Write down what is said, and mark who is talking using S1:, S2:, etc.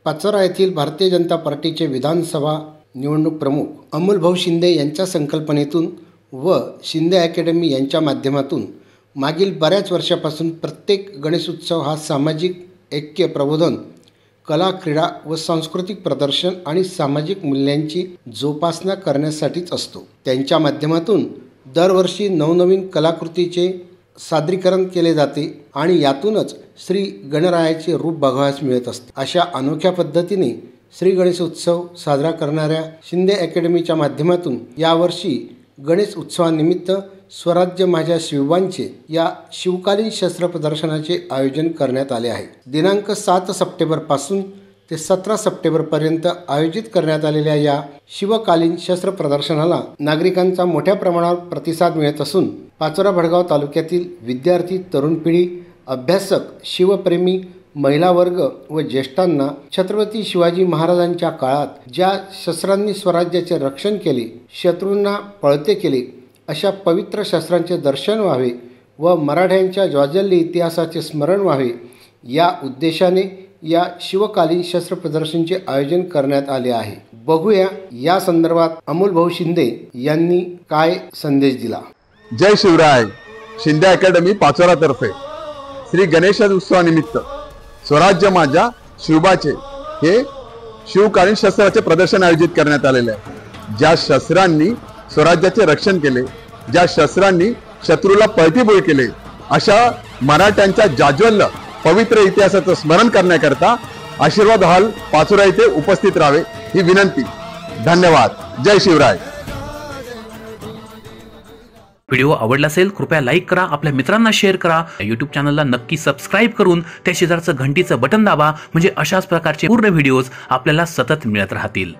S1: पाचोरा येथील भारतीय जनता पार्टीचे विधानसभा निवडणूक प्रमुख अमोलभाऊ शिंदे यांच्या संकल्पनेतून व शिंदे अकॅडमी यांच्या माध्यमातून मागील बऱ्याच वर्षापासून प्रत्येक गणेशोत्सव हा सामाजिक ऐक्य प्रबोधन, कला, क्रीडा व सांस्कृतिक प्रदर्शन आणि सामाजिक मूल्यांची जोपासना करण्यासाठीच असतो। त्यांच्या माध्यमातून दरवर्षी नवनवीन कलाकृतीचे सादरीकरण केले जाते आणि यातूनच श्री गणरायाचे रूप बघावयास मिळत असते। अशा अनोख्या पद्धतीने श्री गणेश उत्सव साजरा करणाऱ्या शिंदे अकॅडमीच्या माध्यमातून यावर्षी गणेश उत्सवानिमित्त स्वराज्य माझ्या शिवबांचे या शिवकालीन शस्त्र प्रदर्शनाचे आयोजन करण्यात आले आहे। दिनांक 7 सप्टेंबरपासून ते 17 सप्टेंबरपर्यंत आयोजित करण्यात आलेल्या या शिवकालीन शस्त्र प्रदर्शनाला नागरिकांचा मोठ्या प्रमाणावर प्रतिसाद मिळत असून पाचोरा भडगाव तालुक्यातील विद्यार्थी, तरुण पिढी, अभ्यासक, शिवप्रेमी, महिला वर्ग व ज्येष्ठांना छत्रपती शिवाजी महाराजांच्या काळात ज्या शस्त्रांनी स्वराज्याचे रक्षण केले, शत्रूंना पळते केले, अशा पवित्र शस्त्रांचे दर्शन व्हावे व मराठ्यांच्या ज्वाजल्य इतिहासाचे स्मरण व्हावे या उद्देशाने या शिवकालीन शस्त्र प्रदर्शनाचे आयोजन करण्यात आले आहे। बघूया या संदर्भात अमोलभाऊ शिंदे यांनी काय संदेश दिला।
S2: जय शिवराय। शिंदे अकॅडमी पाचोरा तर्फे श्री गणेश उत्सवानिमित्त स्वराज्य माझ्या शिवबाचे हे शिवकालीन शस्त्राचे प्रदर्शन आयोजित करण्यात आलेले आहे। ज्या शस्त्रांनी स्वराज्याचे रक्षण केले, ज्या शस्त्रांनी शत्रूला पळतीबोळ केले, अशा मराठ्यांच्या जाज्वल्य पवित्र इतिहासाचं स्मरण करण्याकरता आशीर्वाद हॉल पाचोरा येथे उपस्थित राहावे ही विनंती। धन्यवाद। जय शिवराय।
S3: व्हिडिओ आवडला असेल कृपया लाईक करा, आपल्या मित्रांना शेअर करा, YouTube चॅनलला नक्की सबस्क्राइब करून त्या शेजारचं घंटीचं बटन दाबा, म्हणजे अशाच प्रकारचे पूर्ण व्हिडिओज आपल्याला सतत मिळत राहतील।